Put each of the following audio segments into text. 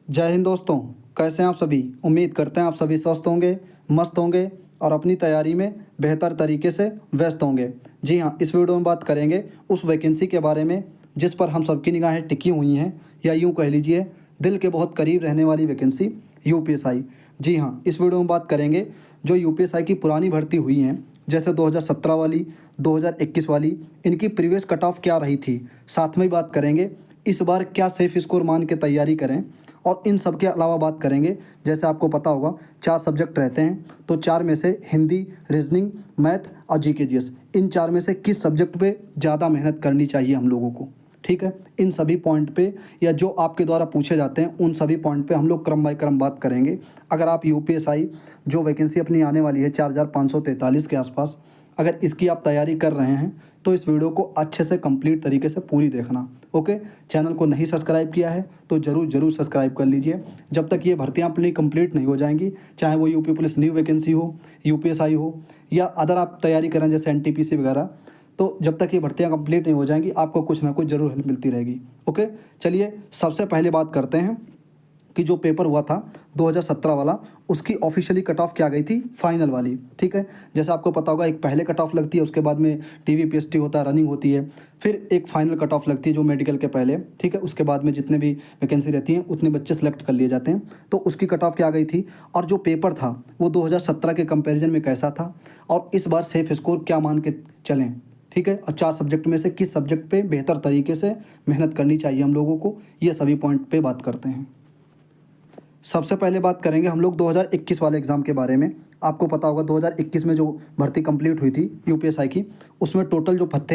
जय हिंद दोस्तों। कैसे हैं आप सभी। उम्मीद करते हैं आप सभी स्वस्थ होंगे, मस्त होंगे और अपनी तैयारी में बेहतर तरीके से व्यस्त होंगे। जी हाँ, इस वीडियो में बात करेंगे उस वैकेंसी के बारे में जिस पर हम सबकी निगाहें टिकी हुई हैं, या यूँ कह लीजिए दिल के बहुत करीब रहने वाली वैकेंसी यूपीएसआई। जी हाँ, इस वीडियो में बात करेंगे जो यूपीएसआई की पुरानी भर्ती हुई हैं, जैसे 2017 वाली, 2021 वाली, इनकी प्रीवियस कट ऑफ क्या रही थी। साथ में ही बात करेंगे इस बार क्या सेफ स्कोर मान के तैयारी करें। और इन सब के अलावा बात करेंगे, जैसे आपको पता होगा 4 सब्जेक्ट रहते हैं, तो 4 में से हिंदी, रीजनिंग, मैथ और जीके जीएस, इन 4 में से किस सब्जेक्ट पे ज़्यादा मेहनत करनी चाहिए हम लोगों को। ठीक है, इन सभी पॉइंट पे या जो आपके द्वारा पूछे जाते हैं उन सभी पॉइंट पे हम लोग क्रम बाय क्रम बात करेंगे। अगर आप यूपीएसआई जो वैकेंसी अपनी आने वाली है 4543 के आसपास, अगर इसकी आप तैयारी कर रहे हैं तो इस वीडियो को अच्छे से कंप्लीट तरीके से पूरी देखना। ओके, चैनल को नहीं सब्सक्राइब किया है तो ज़रूर सब्सक्राइब कर लीजिए। जब तक ये भर्तियाँ अपनी कंप्लीट नहीं हो जाएंगी, चाहे वो यूपी पुलिस न्यू वैकेंसी हो, यूपीएसआई हो, या अदर आप तैयारी करें जैसे एनटीपीसी वगैरह, तो जब तक ये भर्तियाँ कंप्लीट नहीं हो जाएंगी आपको कुछ ना कुछ ज़रूर हेल्प मिलती रहेगी। ओके, चलिए सबसे पहले बात करते हैं कि जो पेपर हुआ था 2017 वाला, उसकी ऑफिशियली कट ऑफ क्या गई थी, फाइनल वाली। ठीक है, जैसे आपको पता होगा एक पहले कट ऑफ लगती है, उसके बाद में टीवी पीएसटी होता है, रनिंग होती है, फिर एक फाइनल कट ऑफ लगती है जो मेडिकल के पहले। ठीक है, उसके बाद में जितने भी वैकेंसी रहती हैं उतने बच्चे सेलेक्ट कर लिए जाते हैं, तो उसकी कट ऑफ क्या गई थी। और जो पेपर था वो 2017 के कंपेरिजन में कैसा था, और इस बार सेफ स्कोर क्या मान के चलें। ठीक है, और 4 सब्जेक्ट में से किस सब्जेक्ट पे बेहतर तरीके से मेहनत करनी चाहिए हम लोगों को, ये सभी पॉइंट पे बात करते हैं। सबसे पहले बात करेंगे हम लोग 2021 वाले एग्ज़ाम के बारे में। आपको पता होगा 2021 में जो भर्ती कंप्लीट हुई थी यूपीएसआई की, उसमें टोटल जो पद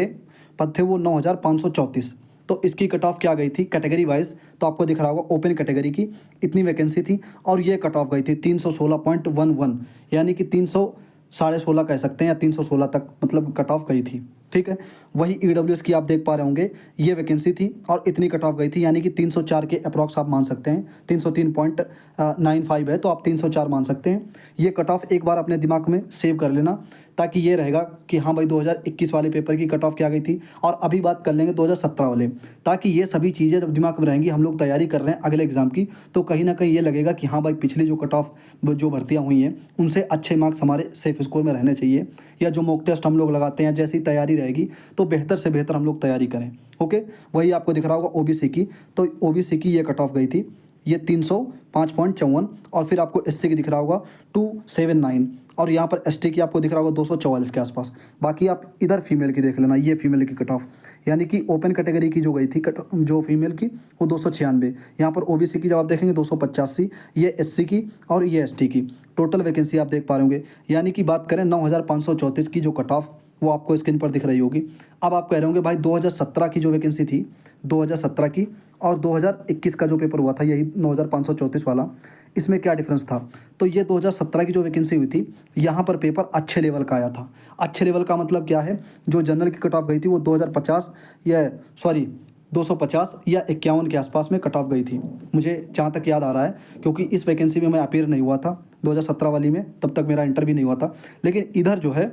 थे वो 9534। तो इसकी कट ऑफ क्या गई थी कैटेगरी वाइज, तो आपको दिख रहा होगा ओपन कैटेगरी की इतनी वैकेंसी थी और ये कट ऑफ गई थी 316.11, यानी कि 316.5 कह सकते हैं, या 316 तक मतलब कट ऑफ गई थी। ठीक है, वही ईडब्ल्यूएस की आप देख पा रहे होंगे, ये वैकेंसी थी और इतनी कट ऑफ गई थी, यानी कि 304 के अप्रॉक्स आप मान सकते हैं। 303.95 है तो आप 304 मान सकते हैं। ये कट ऑफ एक बार अपने दिमाग में सेव कर लेना, ताकि ये रहेगा कि हाँ भाई 2021 वाले पेपर की कट ऑफ क्या गई थी। और अभी बात कर लेंगे 2017 वाले, ताकि ये सभी चीज़ें जब दिमाग में रहेंगी, हम लोग तैयारी कर रहे हैं अगले एग्जाम की, तो कहीं ना कहीं ये लगेगा कि हाँ भाई पिछली जो कट ऑफ जो भर्तियाँ हुई हैं उनसे अच्छे मार्क्स हमारे सेफ स्कोर में रहने चाहिए, या जो मॉक टेस्ट हम लोग लगाते हैं जैसी तैयारी रहेगी तो बेहतर से बेहतर हम लोग तैयारी करें। ओके, वही आपको दिख रहा होगा ओबीसी की, तो ओबीसी की ये कट ऑफ गई थी, ये 305.54, और फिर आपको एससी की दिख रहा होगा 279, और यहाँ पर एसटी की आपको दिख रहा होगा 244 के आसपास। बाकी आप इधर फीमेल की देख लेना, ये फीमेल की कट ऑफ, यानी कि ओपन कैटेगरी की जो गई थी जो फीमेल की वो 296, यहाँ पर ओबीसी की जब आप देखेंगे 285, ये एससी की और ये एसटी की। टोटल वैकेंसी आप देख पा रहे होंगे, यानी कि बात करें 9534 की जो कट ऑफ, वो आपको स्क्रीन पर दिख रही होगी। अब आप कह रहे होंगे भाई 2017 की जो वैकेंसी थी 2017 की और 2021 का जो पेपर हुआ था यही 9534 वाला, इसमें क्या डिफरेंस था। तो ये 2017 की जो वैकेंसी हुई थी, यहाँ पर पेपर अच्छे लेवल का आया था। अच्छे लेवल का मतलब क्या है, जो जनरल की कट ऑफ गई थी वो 2050 या 250 या 51 के आसपास में कट ऑफ गई थी, मुझे जहाँ तक याद आ रहा है, क्योंकि इस वैकेंसी में मैं अपीयर नहीं हुआ था 2017 वाली में, तब तक मेरा इंटर भी नहीं हुआ था। लेकिन इधर जो है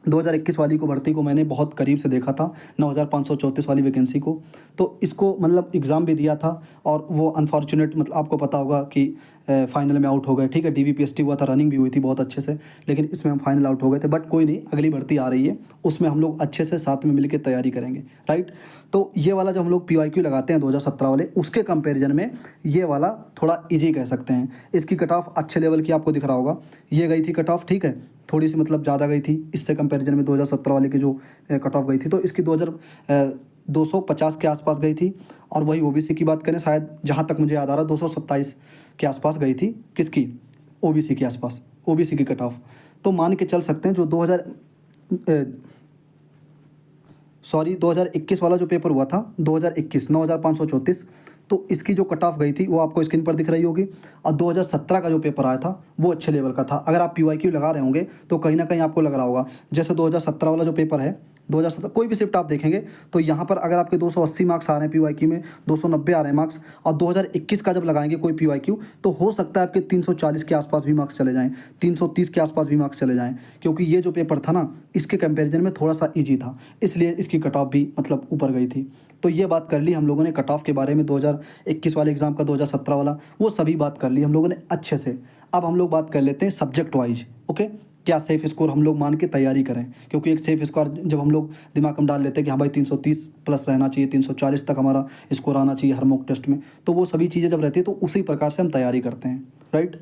2021 वाली को भर्ती को मैंने बहुत करीब से देखा था, 9534 वाली वैकेंसी को। तो इसको मतलब एग्ज़ाम भी दिया था और वो अनफॉर्चुनेट मतलब आपको पता होगा कि फाइनल में आउट हो गए। ठीक है, डीवीपीएसटी हुआ था, रनिंग भी हुई थी बहुत अच्छे से, लेकिन इसमें हम फाइनल आउट हो गए थे। बट कोई नहीं, अगली भर्ती आ रही है, उसमें हम लोग अच्छे से साथ में मिलकर तैयारी करेंगे। राइट, तो ये वाला जब हम लोग पीवाईक्यू लगाते हैं 2017 वाले, उसके कंपेरिजन में ये वाला थोड़ा ईजी कह सकते हैं। इसकी कट ऑफ अच्छे लेवल की आपको दिख रहा होगा, ये गई थी कट ऑफ। ठीक है, थोड़ी सी मतलब ज़्यादा गई थी इससे कंपैरिजन में 2017 वाले की जो कट ऑफ गई थी, तो इसकी 250 के आसपास गई थी। और वही ओबीसी की बात करें, शायद जहाँ तक मुझे याद आ रहा है 227 के आसपास गई थी, किसकी, ओबीसी के आसपास, ओबीसी की कट ऑफ। तो मान के चल सकते हैं जो 2021 वाला जो पेपर हुआ था 2021 9534, तो इसकी जो कट ऑफ गई थी वो आपको स्क्रीन पर दिख रही होगी। और 2017 का जो पेपर आया था वो अच्छे लेवल का था। अगर आप पीवाईक्यू लगा रहे होंगे तो कहीं ना कहीं आपको लग रहा होगा, जैसे 2017 वाला जो पेपर है, 2017 कोई भी शिफ्ट आप देखेंगे तो यहाँ पर अगर आपके 280 मार्क्स आ रहे हैं पीवाईक्यू में, 290 आ रहे हैं मार्क्स, और 2021 का जब लगाएंगे कोई पीवाईक्यू तो हो सकता है आपके 340 के आसपास भी मार्क्स चले जाएँ, 330 के आसपास भी मार्क्स चले जाएँ, क्योंकि ये जो पेपर था ना इसके कंपेरिजन में थोड़ा सा ईजी था, इसलिए इसकी कट ऑफ भी मतलब ऊपर गई थी। तो ये बात कर ली हम लोगों ने कट ऑफ के बारे में, 2021 वाले एग्ज़ाम का, 2017 वाला, वो सभी बात कर ली हम लोगों ने अच्छे से। अब हम लोग बात कर लेते हैं सब्जेक्ट वाइज। ओके, क्या सेफ स्कोर हम लोग मान के तैयारी करें, क्योंकि एक सेफ स्कोर जब हम लोग दिमाग में डाल लेते हैं कि हाँ भाई 330 प्लस रहना चाहिए, 340 तक हमारा स्कोर आना चाहिए हर मॉक टेस्ट में, तो वो सभी चीज़ें जब रहती है तो उसी प्रकार से हम तैयारी करते हैं, राइट।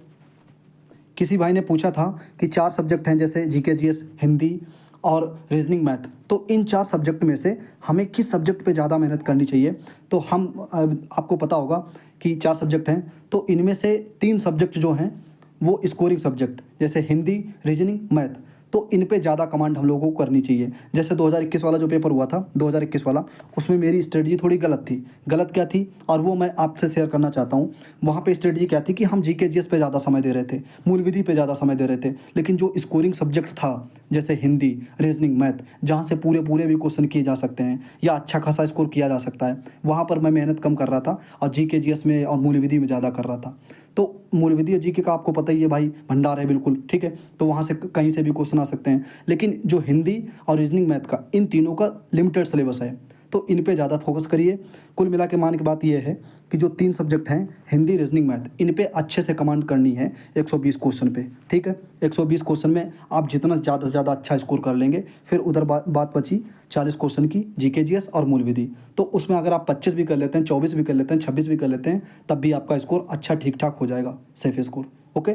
किसी भाई ने पूछा था कि 4 सब्जेक्ट हैं जैसे जीके जीएस, हिंदी और रीजनिंग मैथ, तो इन 4 सब्जेक्ट में से हमें किस सब्जेक्ट पे ज़्यादा मेहनत करनी चाहिए। तो हम आपको पता होगा कि 4 सब्जेक्ट हैं, तो इनमें से 3 सब्जेक्ट जो हैं वो स्कोरिंग सब्जेक्ट, जैसे हिंदी, रीजनिंग, मैथ, तो इन पे ज़्यादा कमांड हम लोगों को करनी चाहिए। जैसे 2021 वाला जो पेपर हुआ था, 2021 वाला, उसमें मेरी स्ट्रेटजी थोड़ी गलत थी। गलत क्या थी, और वो मैं आपसे शेयर करना चाहता हूँ। वहाँ पे स्ट्रेटजी क्या थी कि हम जीके जीएस पे ज़्यादा समय दे रहे थे, मूल विधि पे ज़्यादा समय दे रहे थे, लेकिन जो स्कोरिंग सब्जेक्ट था जैसे हिंदी, रीजनिंग, मैथ, जहाँ से पूरे पूरे भी क्वेश्चन किए जा सकते हैं या अच्छा खासा स्कोर किया जा सकता है, वहाँ पर मैं मेहनत कम कर रहा था और जीके जीएस में और मूल विधि में ज़्यादा कर रहा था। तो मूल विधि और जीके का आपको पता ही है भाई, भंडार है बिल्कुल, ठीक है, तो वहाँ से कहीं से भी क्वेश्चन आ सकते हैं। लेकिन जो हिंदी और रीजनिंग मैथ का, इन तीनों का लिमिटेड सिलेबस है, तो इन पे ज़्यादा फोकस करिए। कुल मिला के मान की बात यह है कि जो 3 सब्जेक्ट हैं, हिंदी, रीजनिंग, मैथ, इन पे अच्छे से कमांड करनी है 120 क्वेश्चन पे, ठीक है। 120 क्वेश्चन में आप जितना ज़्यादा से ज़्यादा अच्छा स्कोर कर लेंगे, फिर उधर बात बची 40 क्वेश्चन की, जीके जीएस और मूल विधि, तो उसमें अगर आप 25 भी कर लेते हैं, 24 भी कर लेते हैं, 26 भी कर लेते हैं, तब भी आपका स्कोर अच्छा ठीक ठाक हो जाएगा, सेफ स्कोर। ओके,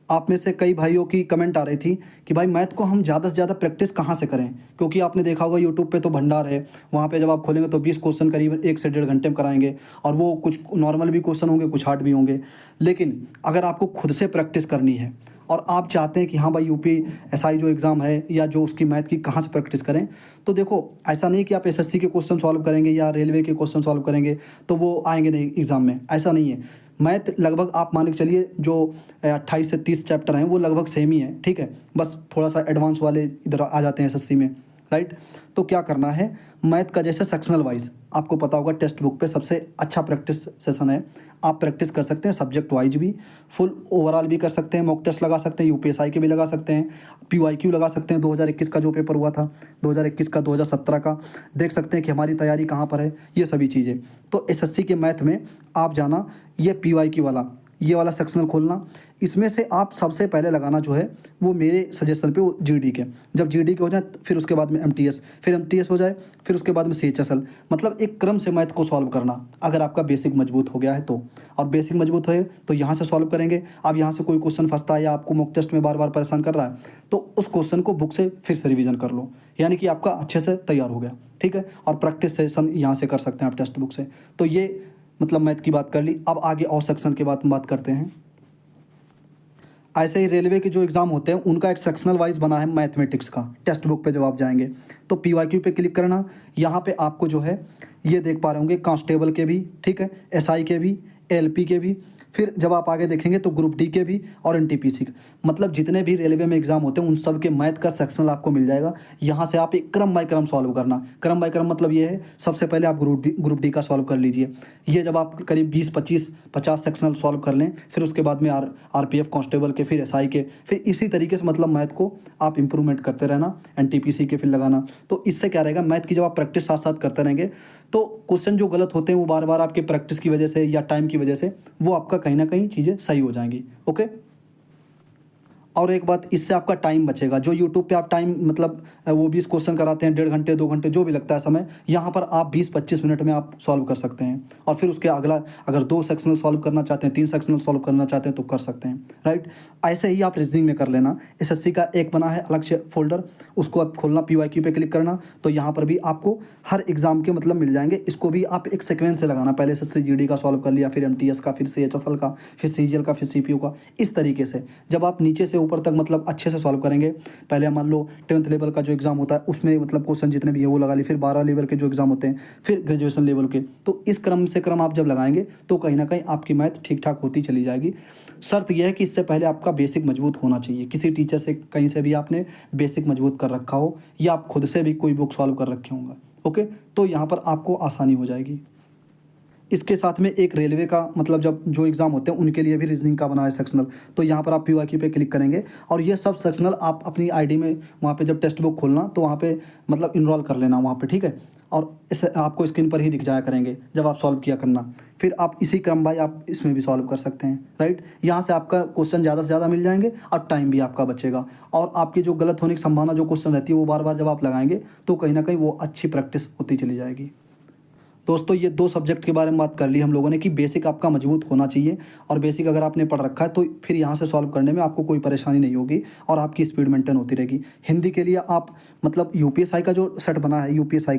आप में से कई भाइयों की कमेंट आ रही थी कि भाई मैथ को हम ज़्यादा से ज़्यादा प्रैक्टिस कहाँ से करें, क्योंकि आपने देखा होगा यूट्यूब पे तो भंडार है, वहाँ पे जब आप खोलेंगे तो 20 क्वेश्चन करीब 1 से 1.5 घंटे में कराएंगे, और वो कुछ नॉर्मल भी क्वेश्चन होंगे, कुछ हार्ड भी होंगे। लेकिन अगर आपको खुद से प्रैक्टिस करनी है और आप चाहते हैं कि हाँ भाई यूपीएसआई जो एग्ज़ाम है या जो उसकी मैथ की कहाँ से प्रैक्टिस करें, तो देखो ऐसा नहीं कि आप एसएससी के क्वेश्चन सॉल्व करेंगे या रेलवे के क्वेश्चन सॉल्व करेंगे तो वो आएंगे नहीं एग्ज़ाम में, ऐसा नहीं है। मैथ लगभग आप मान के चलिए जो 28 से 30 चैप्टर हैं वो लगभग सेम ही है, ठीक है, बस थोड़ा सा एडवांस वाले इधर आ जाते हैं एसएससी में, राइट। तो क्या करना है, मैथ का जैसे सेक्शनल वाइज आपको पता होगा टेक्स्ट बुक पे सबसे अच्छा प्रैक्टिस सेशन है, आप प्रैक्टिस कर सकते हैं सब्जेक्ट वाइज भी, फुल ओवरऑल भी कर सकते हैं, मॉक टेस्ट लगा सकते हैं, यूपीएसआई के भी लगा सकते हैं, पीवाईक्यू लगा सकते हैं, 2021 का जो पेपर हुआ था, 2021 का, 2017 का, देख सकते हैं कि हमारी तैयारी कहाँ पर है, ये सभी चीज़ें। तो एसएससी के मैथ में आप जाना, ये पीवाईक्यू वाला, ये वाला सेक्शनल खोलना, इसमें से आप सबसे पहले लगाना जो है वो मेरे सजेशन पे वो जीडी के, जब जीडी के हो जाए फिर उसके बाद में एमटीएस, फिर एमटीएस हो जाए फिर उसके बाद में सीएचएसएल, मतलब एक क्रम से मैथ को सॉल्व करना, अगर आपका बेसिक मजबूत हो गया है तो। और बेसिक मजबूत है तो यहाँ से सॉल्व करेंगे। अब यहाँ से कोई क्वेश्चन फंसता है या आपको मॉक टेस्ट में बार बार परेशान कर रहा है, तो उस क्वेश्चन को बुक से फिर से रिविजन कर लो, यानी कि आपका अच्छे से तैयार हो गया, ठीक है। और प्रैक्टिस सेशन यहाँ से कर सकते हैं आप टेक्स्ट बुक से। तो ये मतलब मैथ की बात कर ली। अब आगे और सेक्शन के बात करते हैं। ऐसे ही रेलवे के जो एग्ज़ाम होते हैं उनका एक सेक्शनल वाइज बना है मैथमेटिक्स का, टेक्स्ट बुक पे जब आप जाएंगे तो पीवाईक्यू पे क्लिक करना, यहाँ पे आपको जो है ये देख पा रहे होंगे कांस्टेबल के भी, ठीक है, एसआई के भी, एलपी के भी, फिर जब आप आगे देखेंगे तो ग्रुप डी के भी और एनटीपीसी के, मतलब जितने भी रेलवे में एग्जाम होते हैं उन सब के मैथ का सेक्शनल आपको मिल जाएगा। यहाँ से आप एक क्रम बाय क्रम सॉल्व करना, क्रम बाय क्रम मतलब ये है सबसे पहले आप ग्रुप डी का सॉल्व कर लीजिए। ये जब आप करीब 20-25-50 सेक्शनल सॉल्व कर लें, फिर उसके बाद में आरपीएफ कांस्टेबल के, फिर एसआई के, फिर इसी तरीके से मतलब मैथ को आप इंप्रूवमेंट करते रहना, एनटीपीसी के फिर लगाना। तो इससे क्या रहेगा, मैथ की जब आप प्रैक्टिस साथ साथ करते रहेंगे तो क्वेश्चन जो गलत होते हैं वो बार बार आपके प्रैक्टिस की वजह से या टाइम की वजह से वो आपका कहीं ना कहीं चीज़ें सही हो जाएंगी। ओके, और एक बात, इससे आपका टाइम बचेगा। जो यूट्यूब पे आप टाइम मतलब वो 20 क्वेश्चन कराते हैं, 1.5 घंटे 2 घंटे जो भी लगता है समय, यहाँ पर आप 20-25 मिनट में आप सॉल्व कर सकते हैं। और फिर उसके अगला अगर 2 सेक्शनल सॉल्व करना चाहते हैं, 3 सेक्शनल सॉल्व करना चाहते हैं तो कर सकते हैं, राइट। ऐसे ही आप रीजनिंग में कर लेना। एसएससी का एक बना है अलग से फोल्डर, उसको आप खोलना, पीवाईक्यू पे क्लिक करना, तो यहाँ पर भी आपको हर एग्जाम के मतलब मिल जाएंगे। इसको भी आप एक सीक्वेंस से लगाना, पहले एसएससी जीडी का सॉल्व कर लिया, फिर एमटीएस का, फिर सीएचएसएल का, फिर सीजीएल का, फिर सीपीयू का। इस तरीके से जब आप नीचे से ऊपर तक मतलब अच्छे से सॉल्व करेंगे, पहले मान लो 10th लेवल का जो एग्जाम होता है उसमें मतलब क्वेश्चन जितने भी है वो लगा ली, फिर 12 लेवल के जो एग्जाम होते हैं, फिर ग्रेजुएशन लेवल के, तो इस क्रम से क्रम आप जब लगाएंगे तो कहीं ना कहीं आपकी मैथ ठीक ठाक होती चली जाएगी। शर्त यह है कि इससे पहले आपका बेसिक मजबूत होना चाहिए, किसी टीचर से कहीं से भी आपने बेसिक मजबूत कर रखा हो या आप खुद से भी कोई बुक सॉल्व कर रखे होंगे। ओके, तो यहाँ पर आपको आसानी हो जाएगी। इसके साथ में एक रेलवे का मतलब जब जो एग्ज़ाम होते हैं उनके लिए भी रीजनिंग का बना है सेक्शनल, तो यहाँ पर आप पीवाईक्यू पे क्लिक करेंगे और ये सब सेक्शनल आप अपनी आईडी में वहाँ पे जब टेक्स्ट बुक खोलना तो वहाँ पे मतलब इनरोल कर लेना वहाँ पे, ठीक है। और इसे आपको स्क्रीन पर ही दिख जाया करेंगे जब आप सॉल्व किया करना। फिर आप इसी क्रम बाय आप इसमें भी सॉल्व कर सकते हैं, राइट। यहाँ से आपका क्वेश्चन ज़्यादा से ज़्यादा मिल जाएंगे और टाइम भी आपका बचेगा, और आपकी जो गलत होने की संभावना जो क्वेश्चन रहती है वो बार बार जब आप लगाएंगे तो कहीं ना कहीं वो अच्छी प्रैक्टिस होती चली जाएगी। दोस्तों ये 2 सब्जेक्ट के बारे में बात कर ली हम लोगों ने कि बेसिक आपका मजबूत होना चाहिए, और बेसिक अगर आपने पढ़ रखा है तो फिर यहाँ से सॉल्व करने में आपको कोई परेशानी नहीं होगी और आपकी स्पीड मेंटेन होती रहेगी। हिंदी के लिए आप मतलब यूपीएसआई का जो सेट बना है यूपीएसआई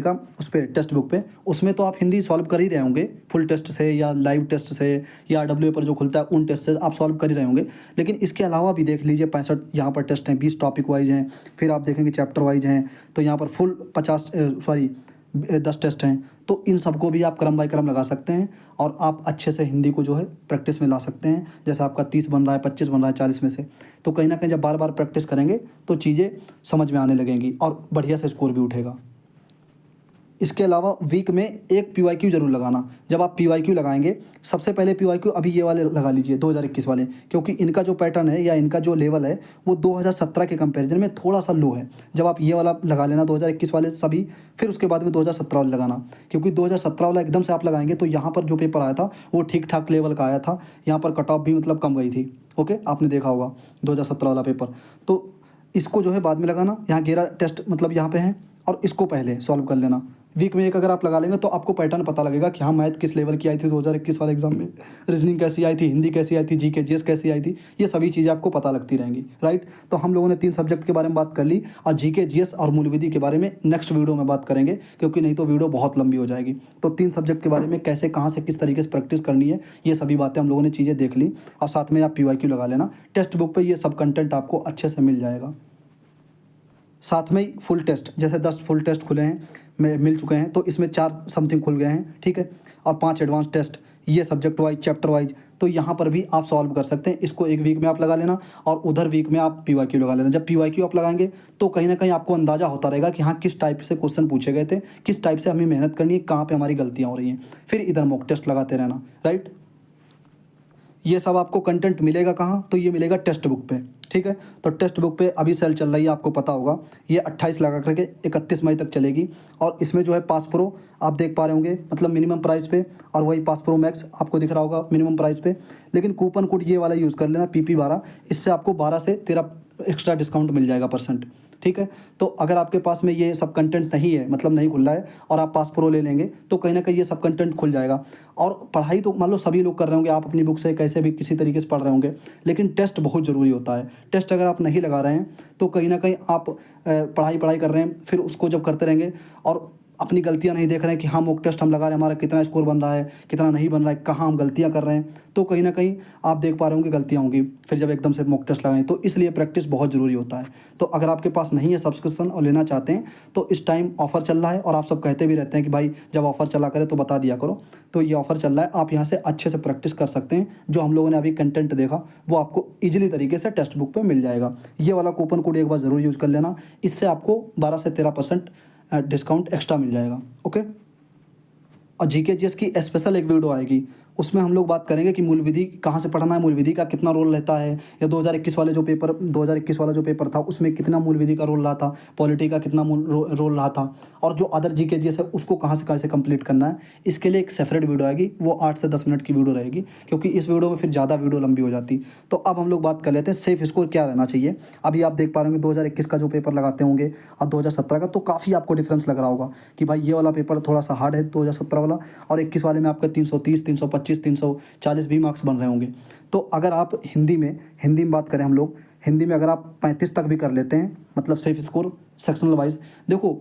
का उस पर टेक्स्ट बुक पे, उसमें तो आप हिंदी सॉल्व कर ही रहे होंगे फुल टेस्ट से या लाइव टेस्ट से या डब्ल्यू पर जो खुलता है उन टेस्ट से आप सॉल्व कर ही रहे होंगे। लेकिन इसके अलावा भी देख लीजिए 65 यहाँ पर टेस्ट हैं, 20 टॉपिक वाइज हैं, फिर आप देखेंगे चैप्टर वाइज हैं, तो यहाँ पर फुल 10 टेस्ट हैं। तो इन सबको भी आप क्रम बाय क्रम लगा सकते हैं और आप अच्छे से हिंदी को जो है प्रैक्टिस में ला सकते हैं। जैसे आपका 30 बन रहा है, 25 बन रहा है 40 में से, तो कहीं ना कहीं जब बार बार प्रैक्टिस करेंगे तो चीज़ें समझ में आने लगेंगी और बढ़िया से स्कोर भी उठेगा। इसके अलावा वीक में एक पीवाईक्यू जरूर लगाना। जब आप पीवाईक्यू लगाएंगे, सबसे पहले पीवाईक्यू अभी ये वाले लगा लीजिए 2021 वाले, क्योंकि इनका जो पैटर्न है या इनका जो लेवल है वो 2017 के कंपैरिजन में थोड़ा सा लो है। जब आप ये वाला लगा लेना 2021 वाले सभी, फिर उसके बाद में 2017 वाले लगाना, क्योंकि 2017 वाला एकदम से आप लगाएंगे तो यहाँ पर जो पेपर आया था वो ठीक ठाक लेवल का आया था, यहाँ पर कट ऑफ भी मतलब कम गई थी। ओके, आपने देखा होगा 2017 वाला पेपर। तो इसको जो है बाद में लगाना, यहाँ 11 टेस्ट मतलब यहाँ पे हैं और इसको पहले सॉल्व कर लेना। वीक में एक अगर आप लगा लेंगे तो आपको पैटर्न पता लगेगा कि हाँ मैथ किस लेवल की आई थी 2021 वाले एग्जाम में, रीजनिंग कैसी आई थी, हिंदी कैसी आई थी, जीके जीएस कैसी आई थी, ये सभी चीज़ें आपको पता लगती रहेंगी, राइट। तो हम लोगों ने 3 सब्जेक्ट के बारे में बात कर ली, और जीके जीएस और मूल विधि के बारे में नेक्स्ट वीडियो में बात करेंगे, क्योंकि नहीं तो वीडियो बहुत लंबी हो जाएगी। तो 3 सब्जेक्ट के बारे में कैसे कहाँ से किस तरीके से प्रैक्टिस करनी है, ये सभी बातें हम लोगों ने चीज़ें देख ली, और साथ में आप पीवाईक्यू लगा लेना। टेक्स्ट बुक पर ये सब कंटेंट आपको अच्छे से मिल जाएगा। साथ में ही फुल टेस्ट, जैसे 10 फुल टेस्ट खुले हैं मिल चुके हैं, तो इसमें 4 समथिंग खुल गए हैं, ठीक है, और 5 एडवांस टेस्ट, ये सब्जेक्ट वाइज चैप्टर वाइज, तो यहाँ पर भी आप सॉल्व कर सकते हैं। इसको एक वीक में आप लगा लेना और उधर वीक में आप पीवाईक्यू लगा लेना। जब पीवाईक्यू आप लगाएंगे तो कहीं ना कहीं आपको अंदाजा होता रहेगा कि हाँ किस टाइप से क्वेश्चन पूछे गए थे, किस टाइप से हमें मेहनत करनी है, कहाँ पर हमारी गलतियाँ हो रही हैं, फिर इधर मॉक टेस्ट लगाते रहना, राइट। ये सब आपको कंटेंट मिलेगा कहाँ, तो ये मिलेगा टेक्स्ट बुक पे, ठीक है। तो टेक्स्ट बुक पे अभी सेल चल रही है, आपको पता होगा, ये 28 लगा करके 31 मई तक चलेगी, और इसमें जो है पास प्रो आप देख पा रहे होंगे मतलब मिनिमम प्राइस पे, और वही पास प्रो मैक्स आपको दिख रहा होगा मिनिमम प्राइस पे। लेकिन कूपन कोड ये वाला यूज़ कर लेना PP12, इससे आपको 12 से 13 एक्स्ट्रा डिस्काउंट मिल जाएगा %, ठीक है। तो अगर आपके पास में ये सब कंटेंट नहीं है, मतलब नहीं खुल रहा है, और आप पास प्रो ले लेंगे तो कहीं ना कहीं ये सब कंटेंट खुल जाएगा। और पढ़ाई तो मान लो सभी लोग कर रहे होंगे, आप अपनी बुक से कैसे भी किसी तरीके से पढ़ रहे होंगे, लेकिन टेस्ट बहुत ज़रूरी होता है। टेस्ट अगर आप नहीं लगा रहे हैं तो कहीं ना कहीं आप पढ़ाई कर रहे हैं, फिर उसको जब करते रहेंगे और अपनी गलतियां नहीं देख रहे हैं कि हाँ मॉक टेस्ट हम लगा रहे हैं, हमारा कितना स्कोर बन रहा है, कितना नहीं बन रहा है, कहाँ हम गलतियां कर रहे हैं, तो कहीं ना कहीं आप देख पा रहे होंगे गलतियां होंगी फिर जब एकदम से मॉक टेस्ट लगाएं। तो इसलिए प्रैक्टिस बहुत ज़रूरी होता है। तो अगर आपके पास नहीं है सब्सक्रिप्शन और लेना चाहते हैं तो इस टाइम ऑफर चल रहा है, और आप सब कहते भी रहते हैं कि भाई जब ऑफर चला करे तो बता दिया करो, तो ये ऑफर चल रहा है, आप यहाँ से अच्छे से प्रैक्टिस कर सकते हैं। जो हम लोगों ने अभी कंटेंट देखा वो आपको ईजिली तरीके से टेक्स्ट बुक पर मिल जाएगा। ये वाला कूपन कोड एक बार ज़रूर यूज़ कर लेना, इससे आपको 12 से 13% डिस्काउंट एक्स्ट्रा मिल जाएगा, ओके। और जीके जीएस की स्पेशल एक वीडियो आएगी, उसमें हम लोग बात करेंगे कि मूल विधि कहाँ से पढ़ना है, मूल विधि का कितना रोल रहता है, या 2021 वाला जो पेपर था उसमें कितना मूल विधि का रोल रहा था, पॉलिटी का कितना रोल रहा था, और जो अदर जीके जीएस है उसको कहाँ से कैसे कंप्लीट करना है, इसके लिए एक सेपरेट वीडियो आएगी, वो 8 से 10 मिनट की वीडियो रहेगी, क्योंकि इस वीडियो में फिर ज़्यादा वीडियो लंबी हो जाती। तो अब हम लोग बात कर लेते हैं सेफ स्कोर क्या रहना चाहिए। अभी आप देख पा रहे होंगे 2021 का जो पेपर लगाते होंगे और 2017 का, तो काफ़ी आपको डिफरेंस लग रहा होगा कि भाई ये वाला पेपर थोड़ा सा हार्ड है 2017 वाला, और 21 वाले में आपका 330, 325, 340 भी मार्क्स बन रहे होंगे। तो अगर आप हिंदी में बात करें हम लोग, हिंदी में अगर आप 35 तक भी कर लेते हैं, मतलब सेफ स्कोर सेक्शनल वाइज, देखो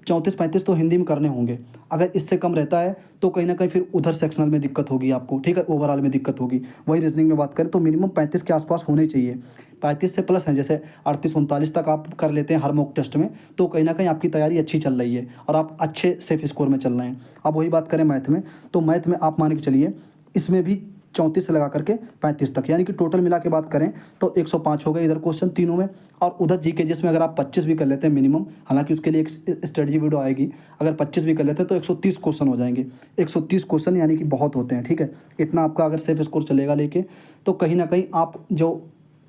34-35 तो हिंदी में करने होंगे। अगर इससे कम रहता है तो कहीं ना कहीं फिर उधर सेक्शनल में दिक्कत होगी आपको, ठीक है, ओवरऑल में दिक्कत होगी। वही रीजनिंग में बात करें तो मिनिमम 35 के आसपास होने चाहिए, 35 से प्लस हैं, जैसे 38-39 तक आप कर लेते हैं हर मॉक टेस्ट में, तो कहीं ना कहीं आपकी तैयारी अच्छी चल रही है और आप अच्छे सेफ स्कोर में चल रहे हैं। अब वही बात करें मैथ में, तो मैथ में आप मान के चलिए इसमें भी 34 से लगा करके 35 तक, यानी कि टोटल मिला के बात करें तो 105 हो गए इधर क्वेश्चन तीनों में। और उधर जीके जिसमें अगर आप 25 भी कर लेते हैं मिनिमम, हालांकि उसके लिए एक स्ट्रेटजी वीडियो आएगी, अगर 25 भी कर लेते हैं तो 130 क्वेश्चन हो जाएंगे। 130 क्वेश्चन यानी कि बहुत होते हैं, ठीक है। इतना आपका अगर सेफ स्कोर चलेगा लेके, तो कहीं ना कहीं आप जो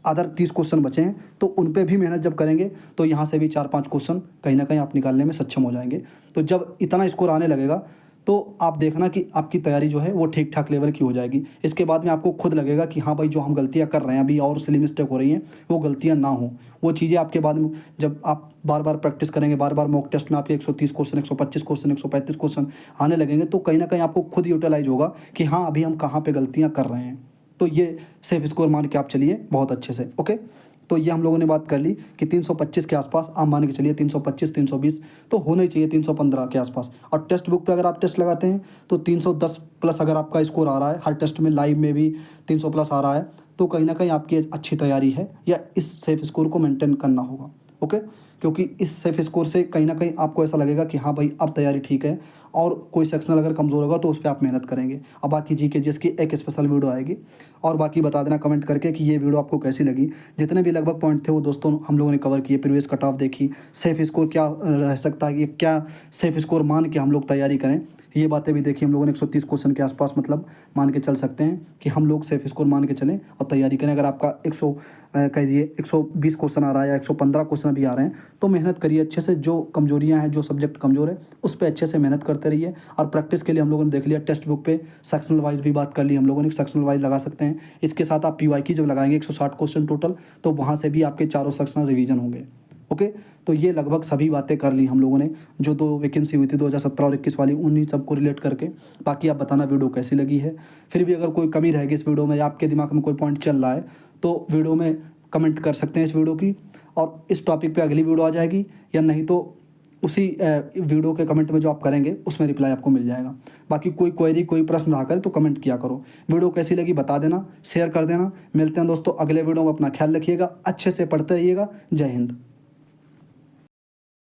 अदर 30 क्वेश्चन बचे हैं, तो उन पे भी मेहनत जब करेंगे तो यहाँ से भी 4-5 क्वेश्चन कहीं ना कहीं आप निकालने में सक्षम हो जाएंगे। तो जब इतना स्कोर आने लगेगा तो आप देखना कि आपकी तैयारी जो है वो ठीक ठाक लेवल की हो जाएगी। इसके बाद में आपको खुद लगेगा कि हाँ भाई, जो हम गलतियाँ कर रहे हैं अभी और सिली मिस्टेक हो रही हैं, वो गलतियाँ ना हो। वो चीज़ें आपके बाद में जब आप बार बार प्रैक्टिस करेंगे, बार बार मॉक टेस्ट में आपके 130 क्वेश्चन, 125 क्वेश्चन, 135 क्वेश्चन आने लगेंगे, तो कहीं ना कहीं आपको खुद यूटिलाइज होगा कि हाँ अभी हम कहाँ पर गलतियाँ कर रहे हैं। तो ये सेफ स्कोर मान के आप चलिए बहुत अच्छे से। ओके, तो ये हम लोगों ने बात कर ली कि 325 के आसपास आप मान के चलिए, 325 320 तो होना ही चाहिए, 315 के आसपास। और टेक्स्ट बुक पे अगर आप टेस्ट लगाते हैं तो 310 प्लस अगर आपका स्कोर आ रहा है, हर टेस्ट में लाइव में भी 300 प्लस आ रहा है, तो कहीं ना कहीं आपकी अच्छी तैयारी है, या इस सेफ स्कोर को मेंटेन करना होगा। ओके, क्योंकि इस सेफ स्कोर से कहीं ना कहीं आपको ऐसा लगेगा कि हाँ भाई अब तैयारी ठीक है, और कोई सेक्शनल अगर कमज़ोर होगा तो उस पर आप मेहनत करेंगे। अब बाकी जीके जीएस की एक स्पेशल वीडियो आएगी, और बाकी बता देना कमेंट करके कि ये वीडियो आपको कैसी लगी। जितने भी लगभग पॉइंट थे वो दोस्तों हम लोगों ने कवर किए, प्रीवियस कट ऑफ देखी, सेफ स्कोर क्या रह सकता है, ये क्या सेफ स्कोर मान के हम लोग तैयारी करें, ये बातें भी देखी हम लोगों ने। 130 क्वेश्चन के आसपास मतलब मान के चल सकते हैं कि हम लोग सेफ स्कोर मान के चलें और तैयारी करें। अगर आपका 120 क्वेश्चन आ रहा है या 115 क्वेश्चन भी आ रहे हैं, तो मेहनत करिए अच्छे से। जो कमजोरियां हैं, जो सब्जेक्ट कमज़ोर है, उस पर अच्छे से मेहनत करते रहिए। और प्रैक्टिस के लिए हम लोगों ने देख लिया, टेक्स्ट बुक पे सेक्शनल वाइज भी बात कर ली हम लोगों ने, सेक्शनल वाइज लगा सकते हैं। इसके साथ आप पीवाई की जब लगाएंगे 160 क्वेश्चन टोटल, तो वहाँ से भी आपके चारों सेक्शनल रिवीजन होंगे। ओके, तो ये लगभग सभी बातें कर ली हम लोगों ने, जो 2 वैकेंसी हुई थी 2017 और 21 वाली, उन्हीं सबको रिलेट करके। बाकी आप बताना वीडियो कैसी लगी है। फिर भी अगर कोई कमी रहेगी इस वीडियो में, या आपके दिमाग में कोई पॉइंट चल रहा है, तो वीडियो में कमेंट कर सकते हैं इस वीडियो की, और इस टॉपिक पे अगली वीडियो आ जाएगी, या नहीं तो उसी वीडियो के कमेंट में जो आप करेंगे उसमें रिप्लाई आपको मिल जाएगा। बाकी कोई क्वेरी, कोई प्रश्न रहा करे तो कमेंट किया करो। वीडियो कैसी लगी बता देना, शेयर कर देना। मिलते हैं दोस्तों अगले वीडियो में, अपना ख्याल रखिएगा, अच्छे से पढ़ते रहिएगा। जय हिंद।